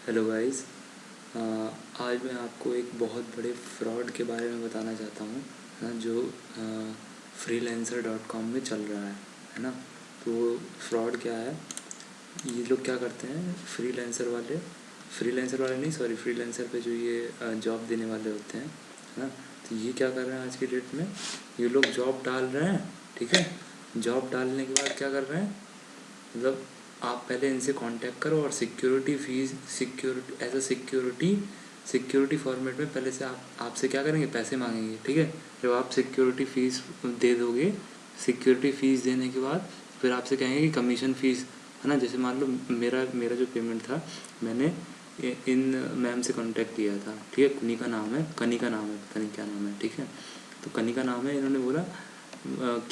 Hello guys. आज मैं आपको एक बहुत बड़े फ्रॉड के बारे में बताना चाहता हूँ ना, जो freelancer.com में चल रहा है ना। तो फ्रॉड क्या है, ये लोग क्या करते हैं, फ्रीलांसर वाले नहीं, सॉरी, फ्रीलांसर पे जो ये जॉब देने वाले होते हैं है ना। तो ये क्या कर रहे हैं आज की डेट में, ये लोग जॉब डाल रहे हैं, ठीक है। जॉब डालने के बाद क्या कर रहे हैं, मतलब आप पहले इनसे कांटेक्ट करो और सिक्योरिटी फॉर्मेट में पहले से आपसे क्या करेंगे, पैसे मांगेंगे, ठीक है। जब आप सिक्योरिटी फ़ीस दे दोगे, सिक्योरिटी फ़ीस देने के बाद फिर आपसे कहेंगे कि कमीशन फ़ीस, है ना। जैसे मान लो मेरा मेरा जो पेमेंट था, मैंने इन मैम से कांटेक्ट किया था, ठीक है। कनिका नाम है, पता नहीं क्या नाम है, ठीक है। तो कनिका नाम है। इन्होंने बोला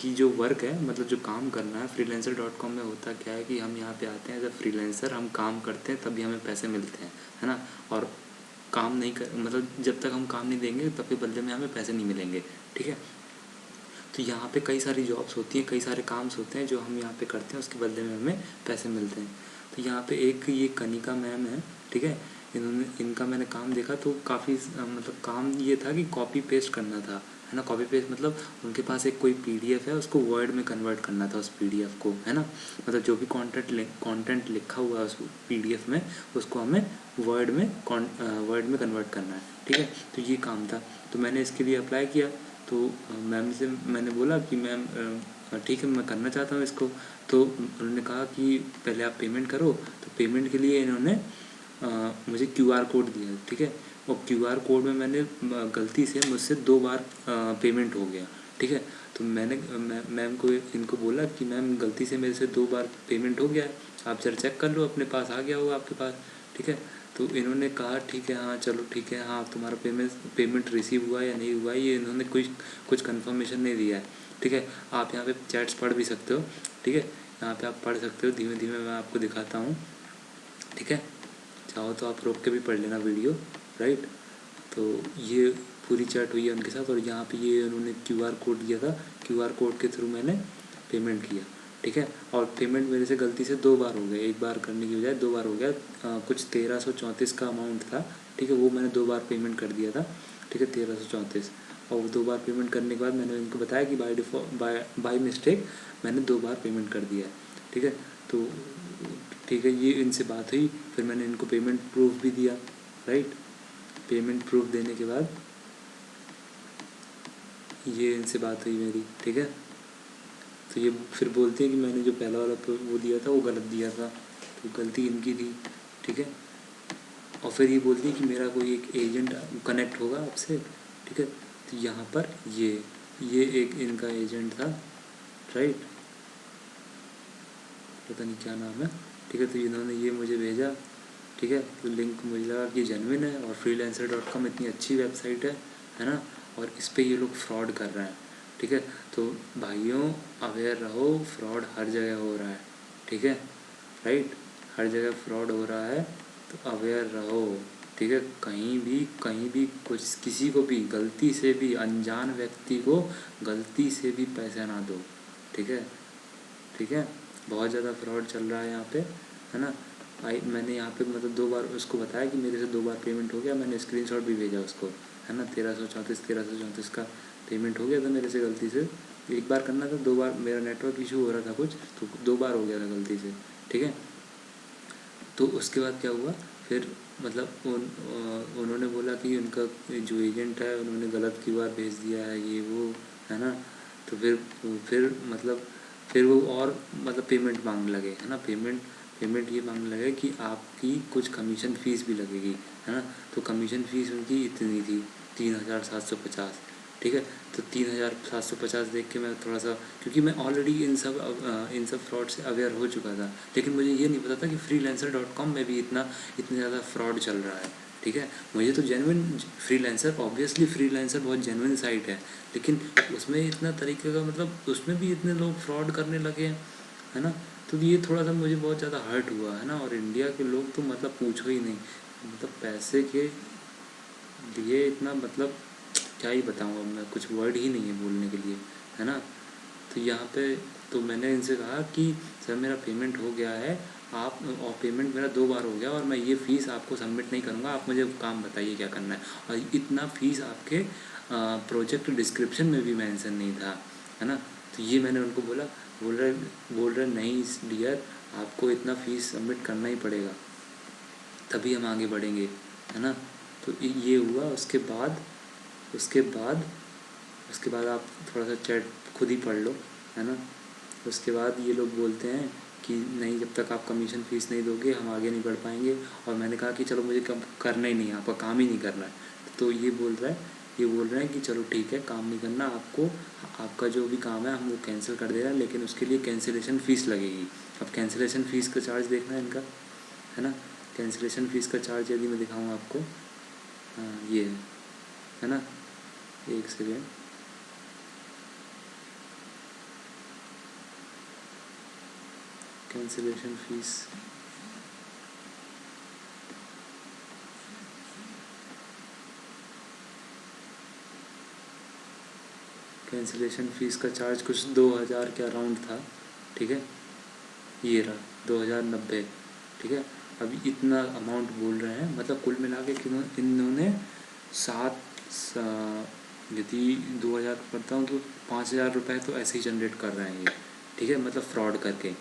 कि जो वर्क है, मतलब जो काम करना है, freelancer.com में होता क्या है कि हम यहाँ पे आते हैं एज अ फ्रीलांसर, हम काम करते हैं तभी हमें पैसे मिलते हैं, है ना। और काम नहीं कर, मतलब जब तक हम काम नहीं देंगे तब के बदले में हमें पैसे नहीं मिलेंगे, ठीक है। तो यहाँ पे कई सारी जॉब्स होती हैं, कई सारे काम्स होते हैं जो हम यहाँ पे करते हैं, उसके बदले में हमें पैसे मिलते हैं। तो यहाँ पे एक ये कनिका मैम है, ठीक है। इनका मैंने काम देखा तो काफ़ी मतलब काम ये था कि कॉपी पेस्ट करना था, है ना। कॉपी पेस्ट मतलब उनके पास एक कोई पीडीएफ है, उसको वर्ड में कन्वर्ट करना था, उस पीडीएफ को, है ना। मतलब जो भी कंटेंट लिखा हुआ है उस पीडीएफ में, उसको हमें वर्ड में कन्वर्ट करना है, ठीक है। तो ये काम था, तो मैंने इसके लिए अप्लाई किया। तो मैम से मैंने बोला कि मैम ठीक है, मैं करना चाहता हूँ इसको। तो उन्होंने कहा कि पहले आप पेमेंट करो। तो पेमेंट के लिए इन्होंने मुझे क्यूआर कोड दिया, ठीक है। और क्यूआर कोड में मैंने गलती से मुझसे 2 बार पेमेंट हो गया, ठीक है। तो मैंने मैम को इनको बोला कि मैम गलती से मेरे से 2 बार पेमेंट हो गया है, आप जरा चेक कर लो, अपने पास आ गया होगा आपके पास, ठीक है। तो इन्होंने कहा ठीक है, हाँ चलो ठीक है, हाँ तुम्हारा पेमेंट रिसीव हुआ या नहीं हुआ, ये इन्होंने कुछ कंफर्मेशन नहीं दिया है, ठीक है। आप यहाँ पे चैट्स पढ़ भी सकते हो, ठीक है। यहाँ पे आप पढ़ सकते हो, धीमे धीमे मैं आपको दिखाता हूँ, ठीक है। चाहो तो आप रोक के भी पढ़ लेना वीडियो, राइट। तो ये पूरी चैट हुई है उनके साथ, और यहाँ पे ये उन्होंने क्यूआर कोड दिया था, क्यूआर कोड के थ्रू मैंने पेमेंट किया, ठीक है। और पेमेंट मेरे से गलती से 2 बार हो गया, 1 बार करने की बजाय 2 बार हो गया। कुछ 1334 का अमाउंट था, ठीक है। वो मैंने 2 बार पेमेंट कर दिया था, ठीक है, 1334। और 2 बार पेमेंट करने के बाद मैंने इनको बताया कि बाय मिस्टेक मैंने 2 बार पेमेंट कर दिया है, ठीक है। तो ठीक है, ये इनसे बात हुई, फिर मैंने इनको पेमेंट प्रूफ भी दिया, राइट। पेमेंट प्रूफ देने के बाद ये इनसे बात हुई मेरी, ठीक है। तो ये फिर बोलते हैं कि मैंने जो पहला वाला वो दिया था वो गलत दिया था, तो गलती इनकी थी, ठीक है। और फिर ये बोलती है कि मेरा कोई एक एजेंट कनेक्ट होगा आपसे, ठीक है। तो यहाँ पर ये एक इनका एजेंट था, राइट, पता नहीं क्या नाम है, ठीक है। तो इन्होंने ये मुझे भेजा, ठीक है। तो लिंक मुझे लगा कि जेन्युइन है, और freelancer.com इतनी अच्छी वेबसाइट है ना। और इस पे ये लोग फ्रॉड कर रहे हैं, ठीक है। तो भाइयों, अवेयर रहो, फ्रॉड हर जगह हो रहा है, ठीक है, राइट। हर जगह फ्रॉड हो रहा है, तो अवेयर रहो, ठीक है। कहीं भी कुछ किसी को भी गलती से भी, अनजान व्यक्ति को गलती से भी पैसा ना दो, ठीक है, ठीक है। बहुत ज़्यादा फ्रॉड चल रहा है यहाँ पे, है ना। मैंने यहाँ पे मतलब 2 बार उसको बताया कि मेरे से 2 बार पेमेंट हो गया, मैंने स्क्रीनशॉट भी भेजा उसको, है ना। 1334 का पेमेंट हो गया था मेरे से गलती से। 1 बार करना था, 2 बार मेरा नेटवर्क इशू हो रहा था कुछ, तो 2 बार हो गया था गलती से, ठीक है। तो उसके बाद क्या हुआ फिर, मतलब उन्होंने बोला कि उनका जो एजेंट है उन्होंने गलत क्यूआर भेज दिया है, ये वो, है ना। तो फिर मतलब फिर वो और मतलब पेमेंट मांगने लगे, है ना। पेमेंट ये मांगने लगे कि आपकी कुछ कमीशन फ़ीस भी लगेगी, है ना। तो कमीशन फ़ीस उनकी इतनी थी, 3750, ठीक है। तो 3750 देख के मैं थोड़ा सा, क्योंकि मैं ऑलरेडी इन सब फ्रॉड से अवेयर हो चुका था, लेकिन मुझे ये नहीं पता था कि freelancer.com में भी इतना ज़्यादा फ्रॉड चल रहा है, ठीक है। मुझे तो जेन्युइन ऑब्वियसली फ्रीलांसर बहुत जेन्युइन साइट है, लेकिन उसमें इतना तरीके का, मतलब उसमें भी इतने लोग फ्रॉड करने लगे हैं, है ना। तो ये थोड़ा सा मुझे बहुत ज़्यादा हर्ट हुआ, है ना। और इंडिया के लोग तो मतलब पूछो ही नहीं, मतलब पैसे के लिए इतना, मतलब क्या ही बताऊँ, अब मैं कुछ वर्ड ही नहीं है बोलने के लिए, है ना। तो यहाँ पे तो मैंने इनसे कहा कि सर मेरा पेमेंट हो गया है, आप और पेमेंट मेरा 2 बार हो गया और मैं ये फ़ीस आपको सबमिट नहीं करूँगा, आप मुझे काम बताइए क्या करना है। और इतना फ़ीस आपके प्रोजेक्ट डिस्क्रिप्शन में भी मेंशन नहीं था, है ना। तो ये मैंने उनको बोला, बोल रहे नहीं डियर, आपको इतना फ़ीस सबमिट करना ही पड़ेगा, तभी हम आगे बढ़ेंगे, है ना। तो ये हुआ। उसके बाद आप थोड़ा सा चैट खुद ही पढ़ लो, है ना। उसके बाद ये लोग बोलते हैं कि नहीं, जब तक आप कमीशन फ़ीस नहीं दोगे हम आगे नहीं बढ़ पाएंगे। और मैंने कहा कि चलो मुझे करना ही नहीं है, आपका काम ही नहीं करना है। तो ये बोल रहे हैं कि चलो ठीक है, काम नहीं करना आपको, आपका जो भी काम है हम वो कैंसिल कर दे रहे हैं, लेकिन उसके लिए कैंसिलेशन फ़ीस लगेगी। अब कैंसिलेशन फ़ीस का चार्ज देखना है इनका, है ना। कैंसिलेशन फ़ीस का चार्ज यदि मैं दिखाऊँ आपको, हाँ ये है ना, एक second. Cancellation fees, cancellation fees का चार्ज कुछ 2000 के अराउंड था, ठीक है। ये रहा 2090, ठीक है। अभी इतना अमाउंट बोल रहे हैं, मतलब कुल मिला के इन्होंने यदि 2000 करता हूँ तो 5000 रुपये तो ऐसे ही जनरेट कर रहे हैं ये, ठीक है, मतलब फ्रॉड करके।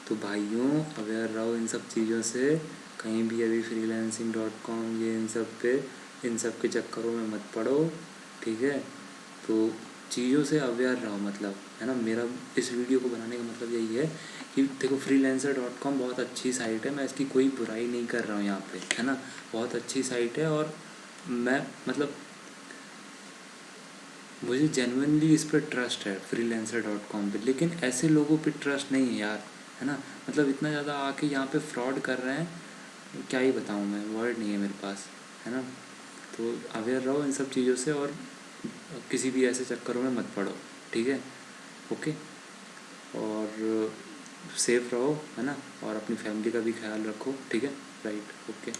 तो भाइयों अवेयर रहो इन सब चीज़ों से, कहीं भी अभी freelancing.com ये इन सब के चक्करों में मत पड़ो, ठीक है। तो चीज़ों से अवेयर रहो, मतलब, है ना। मेरा इस वीडियो को बनाने का मतलब यही है कि देखो freelancer.com बहुत अच्छी साइट है, मैं इसकी कोई बुराई नहीं कर रहा हूँ यहाँ पे, है ना। बहुत अच्छी साइट है और मैं मतलब मुझे जेन्युइनली इस पर ट्रस्ट है freelancer.com पे, लेकिन ऐसे लोगों पे ट्रस्ट नहीं है यार, है ना। मतलब इतना ज़्यादा आके यहाँ पे फ्रॉड कर रहे हैं, क्या ही बताऊँ मैं, वर्ड नहीं है मेरे पास, है ना। तो अवेयर रहो इन सब चीज़ों से और किसी भी ऐसे चक्करों में मत पड़ो, ठीक है। ओके, और सेफ रहो, है ना, और अपनी फैमिली का भी ख्याल रखो, ठीक है। Right, okay.